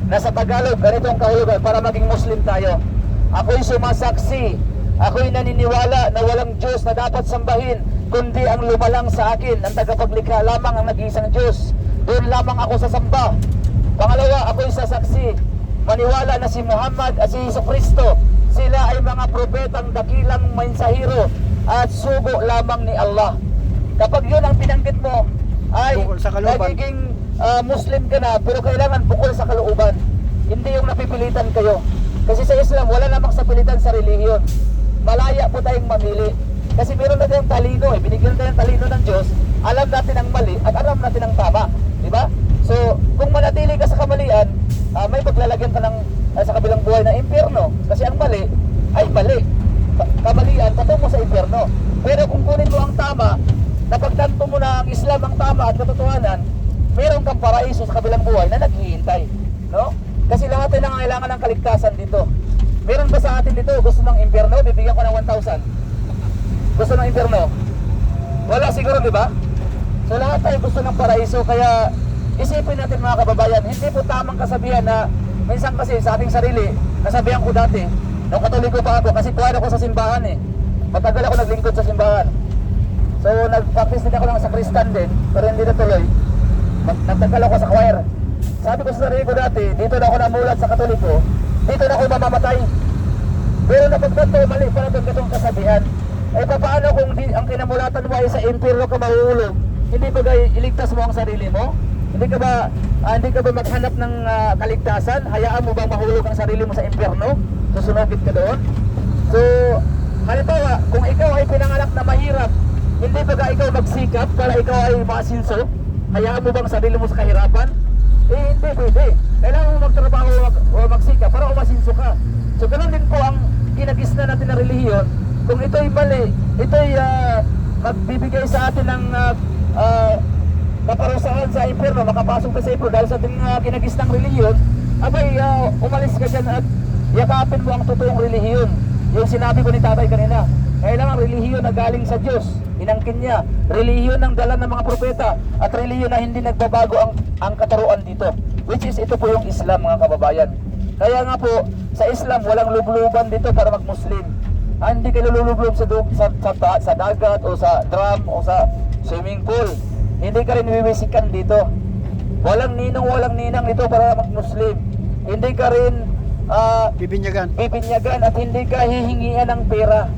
na sa Tagalog ganitong kahulugan para maging Muslim tayo. Ako'y sumasaksi, ako'y naniniwala na walang Diyos na dapat sambahin kundi ang lumalang sa akin, ang tagapaglikha lamang ang nag-iisang Diyos. Doon lamang ako sasamba. Pangalawa, ako'y sasaksi, maniwala na si Muhammad at si Jesucristo, sila ay mga propetang dakilang mensahero at sugo lamang ni Allah. Kapag yun ang pinanggit mo, ay nagiging Muslim ka na, pero kailangan bukol sa kalooban. Hindi yung napipilitan kayo. Kasi sa Islam, wala namang sapilitan sa relihiyon. Malaya po tayong mamili. Kasi meron na tayong talino eh. Binigyan tayo ng talino ng Diyos. Alam natin ang mali at alam natin ang tama. Diba? So, kung manatili ka sa kamalian, may paglalagyan ka ng sa kabilang buhay na impyerno. Kasi ang mali ay mali. Kamalian, patungo sa impyerno. Pero kung kunin mo ang tama, napagtanto mo na ang Islam ang tama at katotohanan, meron kang paraiso sa kabilang buhay na naghihintay. No? Kasi lahat ay nangangailangan ng kaligtasan dito. Meron ba sa atin dito gusto ng impyerno? Bibigyan ko ng 1,000. Gusto ng impyerno? Wala siguro, di ba? So lahat tayo gusto ng paraiso. Kaya isipin natin mga kababayan, hindi po tamang kasabihan na minsan kasi sa ating sarili, nasabihan ko dati, nung Katoliko pa ako, kasi kuwan ako sa simbahan eh. Matagal ako naglingkod sa simbahan. So nag-practice din ako ng sakristan din, pero hindi natuloy. Nagtagal ako sa choir. Sabi ko sa sarili ko dati, dito na ako namulat sa Katoliko, dito na ako mamamatay. Pero napagtanto, mali pala itong gatong kasabihan. Eh paano kung ang kinamulatan mo ay sa impyerno ka mahuhulog? Hindi ba iligtas mo ang sarili mo? Hindi ka ba maghanap ng kaligtasan? Hayaan mo bang mahulog ang sarili mo sa impyerno? Susunugin ka doon? So, halimbawa, kung ikaw ay pinanganak na mahirap, hindi ba ikaw magsikap para ikaw ay maasinso? Hayaan mo bang sarili mo sa kahirapan? Eh, hindi pwede. Kailangan mo magtrabaho o magsikap para umasinso ka. So, ganun din po ang kinagisna natin na relihiyon. Kung ito'y mali, ito'y magbibigay sa atin ng kaparusahan sa impyerno, makapasok ka sa impyerno dahil sa ating kinagisnang relihiyon, abay, umalis ka dyan at yakapin mo ang totoong relihiyon. Yung sinabi ko ni tatay kanina, kailangan relihiyon na galing sa Diyos, inangkin niya, relihiyon ng dala ng mga propeta, at relihiyon na hindi nagbabago ang kataruan dito, which is ito po yung Islam mga kababayan. Kaya nga po, sa Islam walang lubluban dito para mag-Muslim. Hindi kayo lulublob sa dagat o sa drum o sa swimming pool. Hindi ka rin wiwisikan dito. Walang ninong, walang ninang dito para mag-Muslim. Hindi ka rin bibinyagan at hindi ka hihingian ng pera.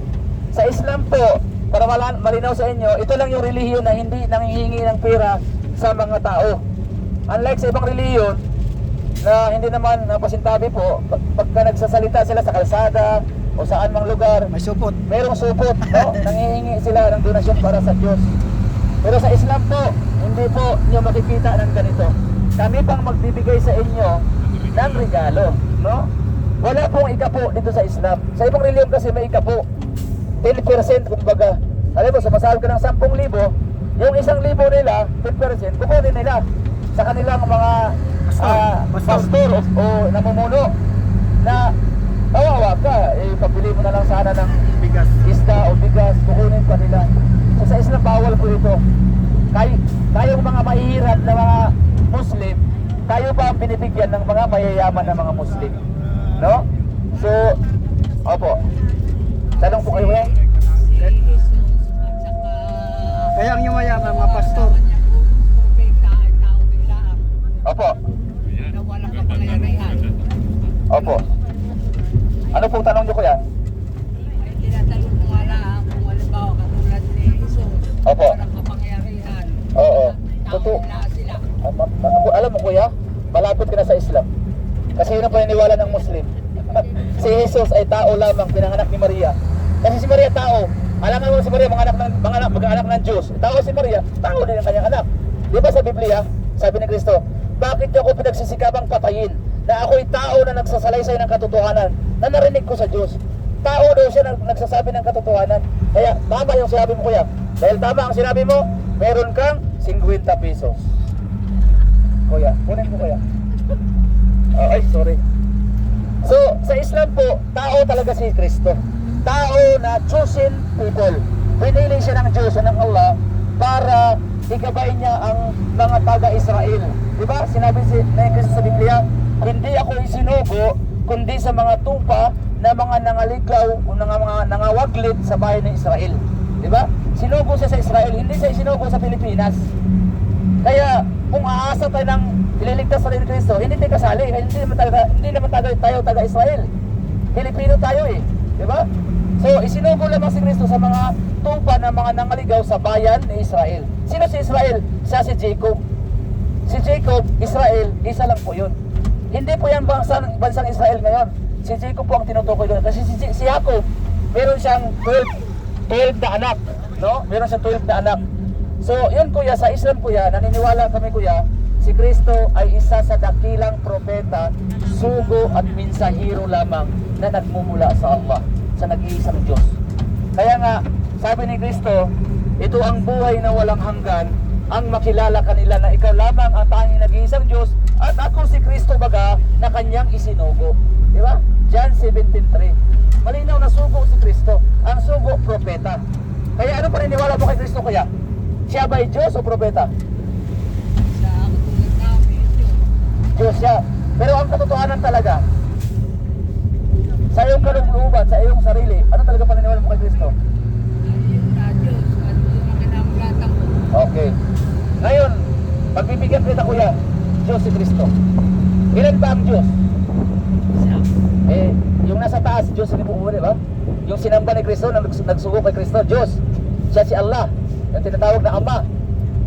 Sa Islam po, para malinaw sa inyo, ito lang yung relihiyon na hindi nanghihingi ng pera sa mga tao. Unlike sa ibang relihiyon na hindi naman napasintabi po, pagka nagsasalita sila sa kalsada o saan mang lugar, may supot. Merong supot, no? Nanghihingi sila ng donasyon para sa Diyos. Pero sa Islam po, hindi po nyo makikita ng ganito. Kami pang magbibigay sa inyo ng regalo, no? Wala pong ikapo dito sa Islam. Sa ibang reliyon kasi may ikapo. 10% kumbaga. Alam mo, sumasahod ka ng 10,000, yung 1,000 nila, 10%, kukunin nila sa kanilang mga pastor o namumuno na kawawa ka, pabili mo na lang sana ng Bigas. isda o bigas, kukunin pa nila. So sa Islam bawal po ito. Tayong mga mahihirap na mga Muslim, tayo pa ang binibigyan ng mga mayayaman na mga Muslim, no? So, opo, tanong po kayo eh. Kaya ang yumayaman mga pastor. Opo. Na walang kapangyarihan. Opo. Ano pong tanong niyo kuya? Ay tinatanong ko nga lang kung halimbawa katulad ni Jesus. Opo. Walang kapangyarihan. Oo. Tao na sila. Alam mo kuya, malapit ka na sa Islam. Kasi yun ang paniniwala ng Muslim. Si Jesus ay tao lamang, pinanganak ni Maria. Kasi si Maria tao. Alam mo si Maria mag-anak ng Diyos. Tao si Maria, tao din ang kanyang anak. Di ba sa Biblia, sabi ni Kristo, bakit niyo ako pinagsisikapang patayin? Na ako'y tao na nagsasalaysay ng katotohanan, na narinig ko sa Diyos. Tao daw siya na nagsasabi ng katotohanan. Kaya tama yung sinabi mo kuya. Dahil tama ang sinabi mo, meron kang 50 pesos. Kuya, kunin ko kuya. Ay, sorry. So, sa Islam po, tao talaga si Kristo. Tao na chosen people. Pinili siya ng Diyos, ng Allah, para igabay niya ang mga taga-Israel. Diba? Sinabi ni Kristo sa Biblia, hindi ako nangaligaw o nangawaglit sa bahay ng Israel. Di ba? Sinugo siya sa Israel, hindi siya sinugo sa Pilipinas. Kaya kung aasa tayo ng ililigtas sa rin ni Kristo, hindi tayo kasali. Hindi naman tayo taga-Israel. Pilipino tayo eh. Di ba? So, isinugo lamang si Kristo sa mga tupa ng mga nangaligaw sa bayan ni Israel. Sino si Israel? Siya si Jacob. Si Jacob, Israel, isa lang po yun. Hindi po yan bansang Israel ngayon. Si Jacob po ang tinutukoy doon. Kasi si Jacob, meron siyang 12 na anak. No? Meron siyang 12 na anak. So, yun kuya, sa Islam kuya, naniniwala kami kuya, si Kristo ay isa sa dakilang propeta, sugo at mensahero lamang na nagmumula sa Allah, sa nag-iisang Diyos. Kaya nga, sabi ni Kristo, ito ang buhay na walang hanggan, ang makilala kanila na ikaw lamang ang tanging nag-iisang Diyos at ako si Kristo baga na kanyang isinugo. Di ba? John 17:3. Malinaw na sugo si Kristo. Ang sugo, propeta. Kaya ano paniniwala mo kay Kristo kaya? Siya ba ay Diyos o propeta? Sa katulad namin, Diyos. Diyos siya. Pero ang katotohanan talaga, sa iyong kalooban, sa iyong sarili, ano talaga paniniwala mo kay Kristo? Ayun na Diyos. At yung kinamulatan ko. Okay. Ngayon, pagbibigyan kita kuya, Diyos si Kristo. Ilan ba ang Diyos? Siya. Yung nasa taas, Diyos hindi po di ba? Yung sinamba ni Kristo, nagsugo kay Kristo, Diyos. Siya si Allah, yung tinatawag na Ama.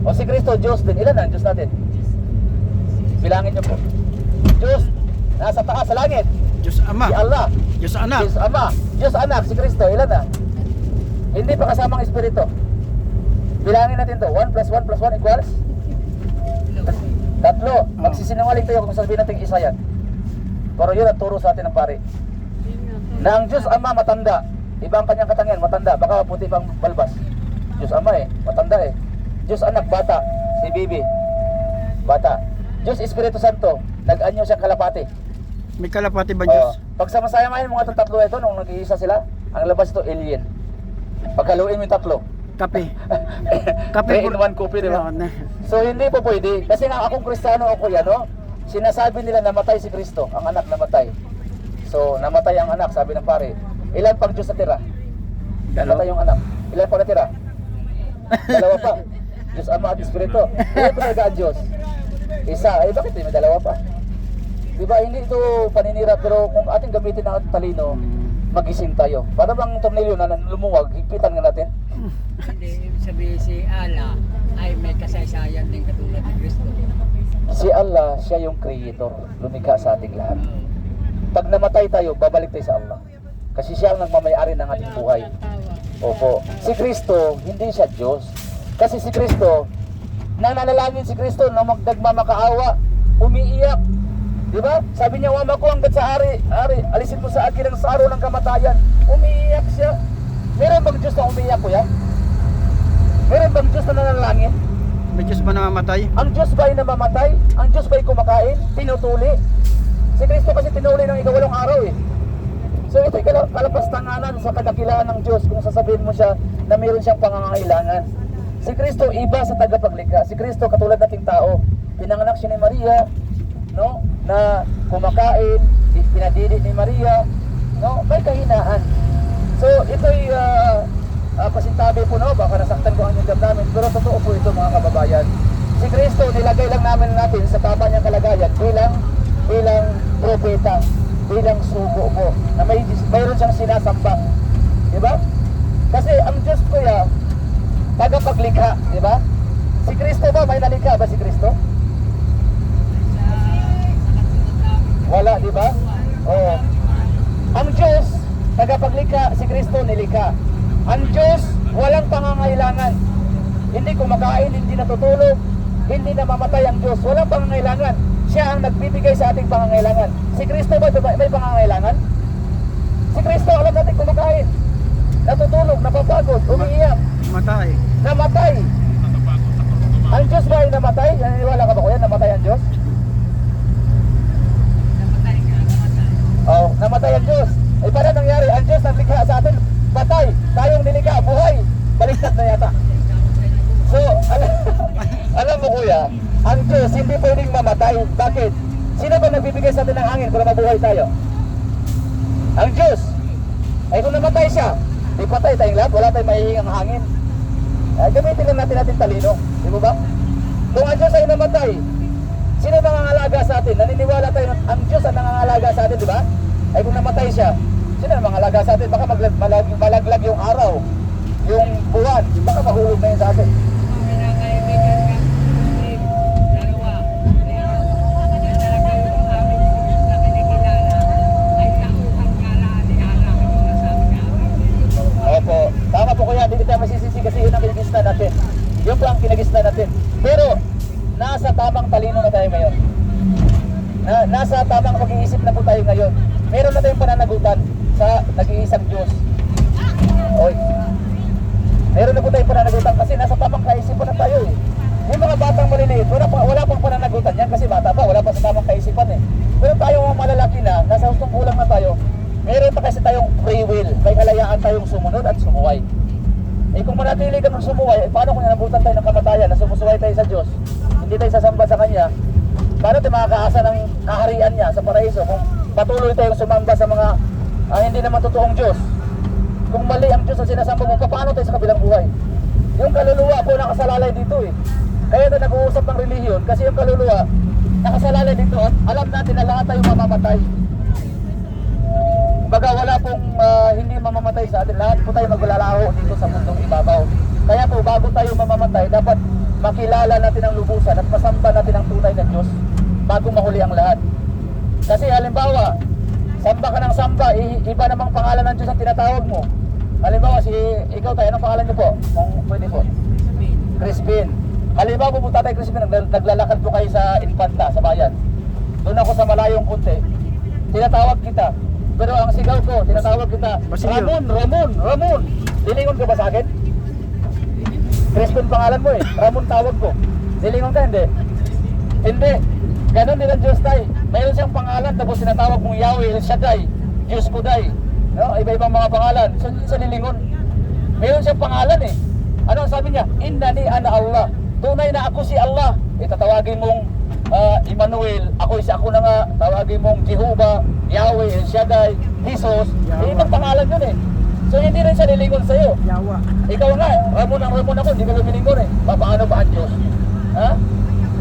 O si Kristo, Diyos din. Ilan na ang Diyos natin? Bilangin niyo po. Diyos, nasa taas sa langit. Diyos Ama, Si Allah. Diyos Anak, Diyos Ama. Diyos Anak, si Kristo. Ilan na? Hindi pa kasamang Espiritu. Bilangin natin to. 1 plus 1 plus 1 equals? Tatlo. Magsisinungaling tayo kung sabihin natin isa yan. Pero yun ang turo sa atin ng pare. Na ang Diyos Ama matanda. Iba ang kanyang katangian, matanda. Baka puti pang balbas. Diyos Ama matanda Diyos Anak, bata. Si Bibi, bata. Diyos Espiritu Santo, nag-anyo siyang kalapati. may kalapati ba Diyos? Pag sama-samahin mga itong tatlo ito, nung nag-iisa sila, ang labas ito, alien. Paghaluin mo yung tatlo. Kape. 3 in 1 copy, di ba? So hindi po pwede. Kasi nga akong Kristiyano ako yan, no? Sinasabi nila namatay si Kristo, ang anak namatay. So namatay ang anak, sabi ng pare. Ilan pang Diyos natira? Namatay yung anak. Ilan pang natira? Dalawa pa. Diyos Ama at Espiritu. Ilan pa talaga ang Diyos? Isa. Bakit may dalawa pa? Diba, hindi ito paninira, pero kung ating gamitin ang ating talino, magising tayo. Para bang tornilyo na lumuwag, higpitan nga natin. Hindi, ibig sabihin si Allah ay may kasaysayan din katulad ni Kristo. Si Allah, siya yung creator, lumikha sa ating lahat. Pag namatay tayo, babalik tayo sa Allah. Kasi siya ang nagmamayari ng ating buhay. Opo. Si Kristo, hindi siya Diyos. Kasi si Kristo, nananalangin si Kristo na nagmamakaawa, umiiyak. Diba? Sabi niya, wama ko hanggat sa ari, alisin mo sa akin ang saro ng kamatayan. Umiiyak siya. Meron bang Diyos na umiiyak, kuya? Meron bang Diyos na nanalangin? May Diyos ba namamatay? Ang Diyos ba ay namamatay? Ang Diyos ba ay kumakain? Tinutuli? Si Kristo kasi tinuli ng ikawalong araw So ito'y kalapastanganan sa kadakilaan ng Diyos kung sasabihin mo siya na mayroon siyang pangangailangan. Si Kristo iba sa tagapaglikha. Si Kristo katulad nating tao. Pinanganak siya ni Maria, no? Na kumakain, pinadidi ni Maria, no? May kahinaan. So ito'y pasintabi po, no? Baka nasaktan ko ang inyong damdamin, pero totoo po ito mga kababayan. Si Kristo nilagay lang natin sa tama niyang kalagayan bilang propeta, bilang sugo po, na mayroon siyang sinasamba. Diba? Kasi ang Diyos ko tagapaglikha, diba? Si Kristo ba, may nalikha ba si Kristo? Wala, diba? Oo. Ang Diyos, tagapaglikha, si Kristo nilikha. Ang Diyos, walang pangangailangan. Hindi kumakain, hindi natutulog, hindi namamatay ang Diyos. Walang pangangailangan. Siya ang nagbibigay sa ating pangangailangan. Si Kristo ba may pangangailangan? Si Kristo, alam natin kumakain, natutulog, napapagod, umiiyak, Matay. namatay. Ang Diyos ba ay namatay? Naniniwala ka ba kuya, namatay ang Diyos? Namatay nga, namatay. Oh, namatay ang Diyos. Eh, paano nangyari? Ang Diyos naglikha sa atin, patay. Tayong nilikha, buhay. Baliktad na yata. So, alam mo kuya, ang Diyos hindi pwedeng mamatay. Bakit? Sino ba nagbibigay sa atin ng hangin para mabuhay tayo? Ang Diyos. Ay kung namatay siya, di patay tayong lahat, wala tayong mahihingang hangin. Ay gamitin lang natin talino, di ba ba? Kung ang Diyos ay namatay, sino nangangalaga sa atin? Naniniwala tayo na ang Diyos ang nangangalaga sa atin, di ba? Ay kung namatay siya, sino ang nangangalaga sa atin? Baka malaglag yung araw, yung buwan, baka mahulog na yun sa atin. Mga kinakaibigan ka, Muslim, dalawa. Pero, yan talaga yung aming Diyos na kinikilala, ay tauhan ka lang ni Allah, yung nasabi namin. Opo, tama po kuya, hindi tayo masisisi kasi yun ang kinagisnan natin. Yun po ang kinagisnan natin. Pero, nasa tamang talino na tayo ngayon. Nasa tamang pag-iisip na po tayo ngayon. Meron na tayong pananagutan sa nag-iisang Diyos. Oy. Meron na po tayong pananagutan kasi nasa tamang kaisipan na tayo eh. Yung mga batang maliliit, wala pang pananagutan yan kasi bata pa, wala pa sa tamang kaisipan eh. Pero tayo mga malalaki na, nasa hustong kulang na tayo, meron pa kasi tayong free will. May kalayaan tayong sumunod at sumuway. Eh kung manatili ka ng sumuway, eh, paano kung nanabutan tayo ng kamatayan na sumusuway tayo sa Diyos? Hindi tayo sasamba sa Kanya. Paano tayo makakaasa ng kaharian niya sa paraiso kung patuloy tayong sumamba sa mga hindi naman totoong Diyos? Kung mali ang Diyos ang sinasamba mo, paano tayo sa kabilang buhay? Yung kaluluwa po nakasalalay dito eh. Kaya tayo nag-uusap ng relihiyon kasi yung kaluluwa nakasalalay dito at alam natin na lahat tayo mamamatay. Baga wala pong hindi mamamatay sa atin. Lahat po tayo maglalaho dito sa mundong ibabaw. Kaya po bago tayo mamamatay, dapat makilala natin ang lubusan at masamba natin ang tunay na Diyos bago mahuli ang lahat. Kasi halimbawa, samba ka ng samba, iba namang pangalan ng Diyos ang tinatawag mo. Halimbawa, ikaw tayo, anong pangalan niyo po? Kung pwede po. Crispin. Halimbawa, pupunta tayo Crispin, naglalakad po kayo sa Infanta, sa bayan. Doon ako sa malayong kunti. Tinatawag kita. Pero ang sigaw ko, tinatawag kita, Basilio. Ramon. Lilingon ka ba sa akin? Crispin pangalan mo eh. Ramon tawag ko. Lilingon ka, hindi? Hindi. Ganon din ang Diyos tayo. Mayroon siyang pangalan, tapos tinatawag mong Yahweh, El Shaddai, Diyos Kuday. No? Iba-ibang mga pangalan. So, sa lilingon. Mayroon siyang pangalan eh. Ano ang sabi niya? Innani ana Allah. Tunay na ako si Allah. Itatawagin mong Emmanuel, ako na nga. Tawagin mong Jehovah, Yahweh, El Shaddai, Jesus. Eh, ibang pangalan yun eh. So hindi rin siya lilingon sa'yo. Yawa. Ikaw nga, Ramon ako, hindi ka lumilingon eh. Paano ba ang Diyos? Ha?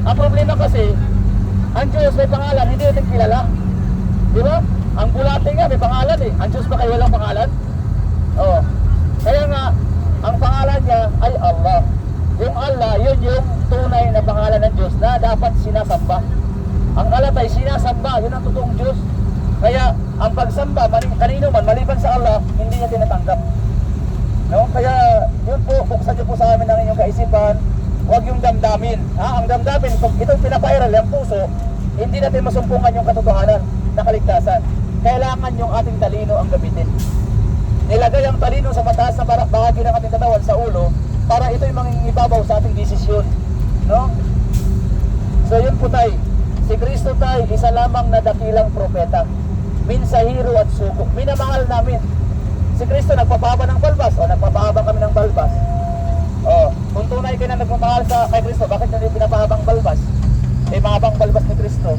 Ang problema kasi, ang Diyos may pangalan, hindi natin kilala. Di ba? Ang bulate nga may pangalan eh. Ang Diyos ba kayo walang pangalan? Oo. Kaya nga, ang pangalan niya ay Allah. Yung Allah, yun yung tunay na pangalan ng Diyos na dapat sinasamba. Ang Allah ay sinasamba, yun ang totoong Diyos. Kaya ang pagsamba, kanino man, maliban sa Allah, hindi niya tinatanggap. No? Kaya yun po, buksan niyo po sa amin ang inyong kaisipan. Huwag yung damdamin. Ang damdamin, pag itong pinapairal, yung puso, hindi natin masumpungan yung katotohanan na kaligtasan. Kailangan yung ating talino ang gamitin. Nilagay ang talino sa mataas na bahagi ng ating katawan sa ulo para ito'y mangingibabaw sa ating desisyon. No? So yun po tayo. Si Kristo tayo, isa lamang na dakilang propeta. Minsahiro at suko. Minamahal namin. Si Kristo nagpapahaba ng balbas o nagpapahaba kami ng balbas. O, kung tunay kayo na nagmamahal kay Kristo, bakit hindi pinapahabang balbas? Eh, mahabang balbas ni Kristo.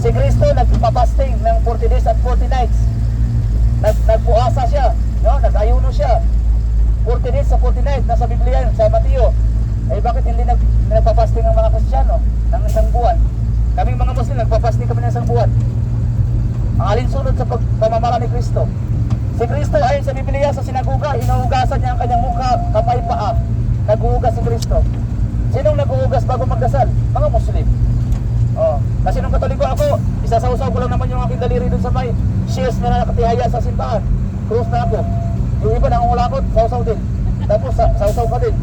Si Kristo nagpapasting ng 40 days at 40 nights. Nagpuasa siya, no? Nag-ayuno siya. 40 days sa 40 nights, nasa Biblia yun, sa Mateo. Eh, bakit hindi nagpapasting ang mga Kristiyano ng isang buwan? Kaming mga Muslim, nagpapasting kami ng isang buwan. Ang alinsunod sa pamamahala ni Kristo. Si Kristo ayon sa Biblia sa sinaguga, hinuhugasan niya ang kanyang mukha, kamay, paa. Naghuhugas si Kristo. Sinong naghuhugas bago magdasal? Mga Muslim. Oh, kasi nung Katoliko ako, isasawsaw ko lang naman yung aking daliri dun sa may shares na nakatihaya sa simbahan. Cross na ako. Yung iba nangungulakot, sawsaw din. Tapos sawsaw ka din.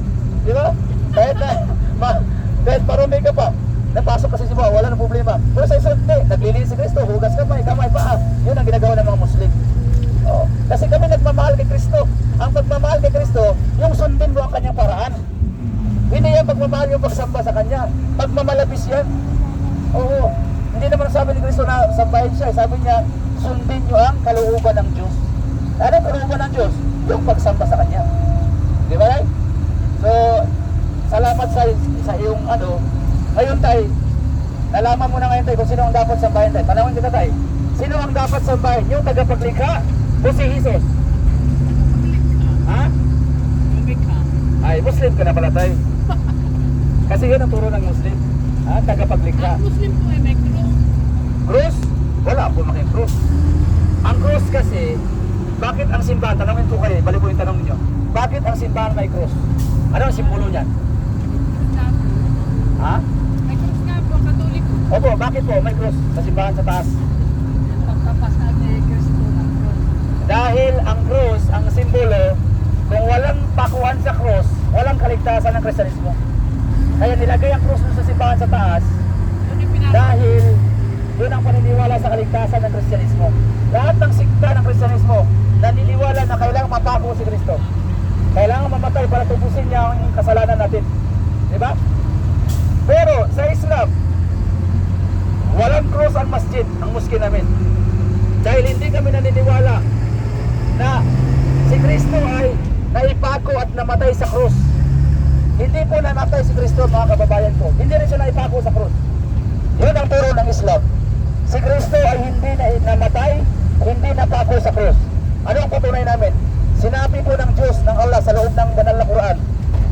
Di ba? Kahit marumi ka pa, napasok kasi si Bawa, wala nang problema. Pero sa isang hindi, naglilinis si Kristo, hugas kamay, paa. Yun ang ginagawa ng mga Muslim. Oh, kasi kami nagmamahal kay Kristo. Ang pagmamahal kay Kristo, yung sundin mo ang kanyang paraan. Hindi yan pagmamahal yung pagsamba sa kanya. Pagmamalabis yan. Oo. Hindi naman sabi ni Kristo na sambahin siya. Sabi niya, sundin nyo ang kalooban ng Diyos. Ano ang kalooban ng Diyos? Yung pagsamba sa kanya. Di ba? So, salamat sa iyong ano. Ngayon tayo, nalaman mo na ngayon tayo kung sino ang dapat sambahin tayo. Tanawin kita tayo. Sino ang dapat sambahin? Yung tagapaglikha o si Jesus? Ha? Lumikha. Ay, Muslim ka na pala tayo. Kasi yun ang turo ng Muslim. Ha? Tagapaglikha. Ang Muslim po ay may cross. Cross? Wala po making cross. Ang cross kasi, bakit ang simbahan, tanongin ko kayo, balik ko yung tanong niyo. Bakit ang simbahan may cross? Ano ang simbolo niyan? Ha? May cross nga po, Katoliko. Opo, bakit po may cross sa simbahan sa taas? Pagpapasal ni Kristo ng cross. Dahil ang cross, ang simbolo, kung walang pakuan sa cross, walang kaligtasan ng Kristyanismo. Kaya nilagay ang cross sa simbahan sa taas Yun yung pinapasal. dahil yun ang paniniwala sa kaligtasan ng Kristyanismo. Lahat ng sikta ng Kristyanismo naniniwala na kailangang mapako si Kristo. Kailangan mamatay para tubusin niya ang kasalanan natin. Diba? Pero sa Islam, walang cross ang masjid, ang muski namin. Dahil hindi kami naniniwala na si Kristo ay naipako at namatay sa cross. Hindi po namatay si Kristo, mga kababayan ko. Hindi rin siya naipako sa cross. Yun ang turo ng Islam. Si Kristo ay hindi namatay, hindi napako sa cross. Ano ang patunay namin? Sinabi po ng Diyos, ng Allah sa loob ng banal na Quran.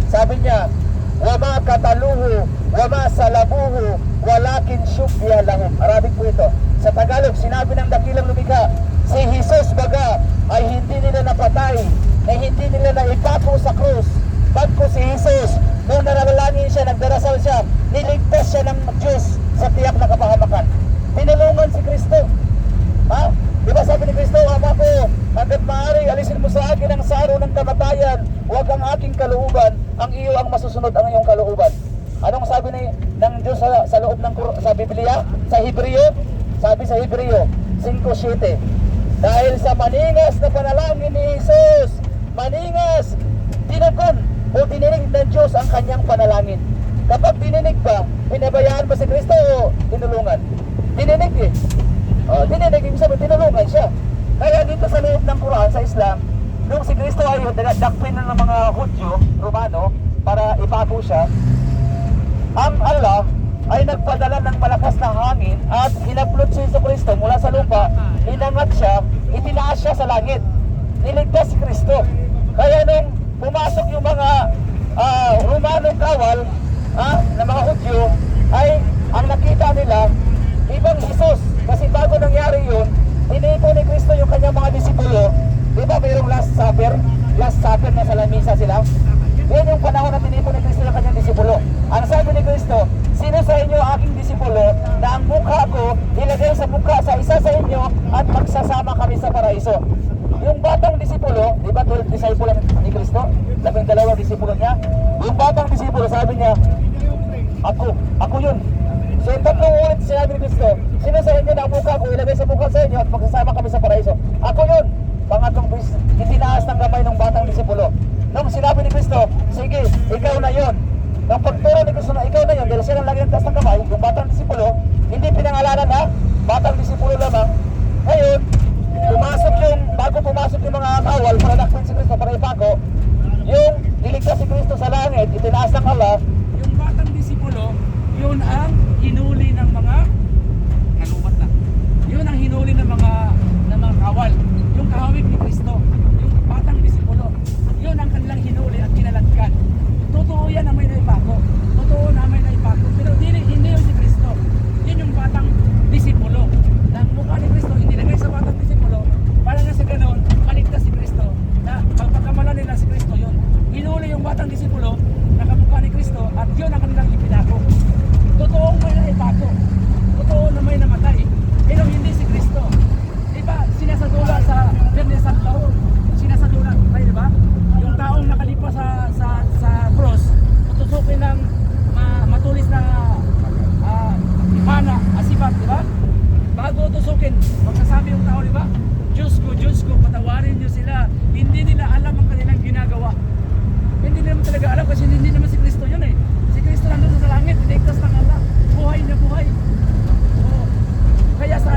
Sabi niya, "Wama kataluhu, wama salabuhu, walakin syubbiha lahum." Arabic po ito. Sa Tagalog, sinabi ng dakilang lumikha, si Jesus baga ay hindi nila napatay, na hindi nila naipako sa krus. Bagko si Jesus, nung nanalangin siya, nagdarasal siya, niligtas siya ng Diyos sa tiyak na kapahamakan. Tinulungan si Kristo. Ha? Diba sabi ni Kristo, Ama ko, hanggat maaari, alisin mo sa akin ang saro ng kamatayan, huwag ang aking kalooban, ang iyo ang masusunod ang iyong kalooban. Anong sabi ng Diyos sa loob ng sa Biblia? Sa Hebreo? Sabi sa Hebreo 5:7, dahil sa maningas na panalangin ni Jesus, maningas, tinugon o dininig ng Diyos ang kanyang panalangin. Kapag dininig ba, pinabayaan ba si Kristo o tinulungan? Dininig eh. Dininig, ibig sabihin, tinulungan siya. Kaya dito sa loob ng Quran, sa Islam, nung si Kristo ay dakpin ng mga Hudyo, Romano, para ipako siya, ang Allah ay nagpadala ng malakas na hangin at hinaplot si Kristo mula sa lupa, inangat siya, itinaas siya sa langit. Niligtas si Kristo. Kaya nung pumasok yung mga Romanong kawal, na mga Hudyo, ay ang nakita nila, ibang Jesus. Kasi bago nangyari yun, inipo ni Kristo yung kanyang mga disipulo. Di ba mayroong Last Supper? Last Supper na sa lamisa sila. Yan yung panahon na tinipo ni Kristo yung kanyang disipulo. Ang sabi ni Kristo, sino sa inyo aking disipulo na ang mukha ko ilagay sa mukha sa isa sa inyo at magsasama kami sa paraiso? Yung batang disipulo, di ba 12 disciple ni Kristo? 12 disipulo niya. Yung batang disipulo, sabi niya, ako yun. So yung tatlong ulit sinabi ni Kristo, sino sa inyo na ang mukha ko ilagay sa mukha sa inyo at magsasama kami sa paraiso? Ako yun. Pangatlong itinaas ng kamay ng batang disipulo. Nung sinabi ni Kristo, sige, ikaw na yun. Nung pagturo ni Kristo na ikaw na yun, dahil siya lang lagi ng taas ng kamay, yung batang disipulo, hindi pinangalanan na, batang disipulo lamang. Ngayon, bago pumasok yung mga kawal para nakpin si Kristo para ipako, yung niligtas si Kristo sa langit, itinaas ng Allah. Yung batang disipulo, yun ang hinuli ng mga nalumat na. Yun ang hinuli ng mga kawal. Yung kahawig ni Kristo, yung batang disipulo, yun ang kanilang hinuli at kinalagkan. Totoo yan na may naipako. Totoo na may naipako. Pero hindi yung si Kristo. Yun yung batang disipulo. Na ang mukha ni Kristo, inilagay sa batang disipulo, para na sa ganon, maligtas si Kristo. Na pagpagkamala nila si Kristo yun. Hinuli yung batang disipulo, nakamukha ni Kristo, at yun ang kanilang ipinako. Totoong may naipako. Totoo na may namatay. Pero hindi si Kristo. Diba, sinasadula sa Biyernes Santo, sinasadula, di ba? Yung taong nakalipa sa cross, tutusukin ng matulis na ipana, asibat, di ba? Bago tusukin, magsasabi yung tao, di ba? Diyos ko, patawarin niyo sila. Hindi nila alam ang kanilang ginagawa. Hindi nila talaga alam kasi hindi naman si Kristo yun eh. Si Kristo nandun sa langit, tinigtas ng Allah. Buhay na buhay. So, kaya sa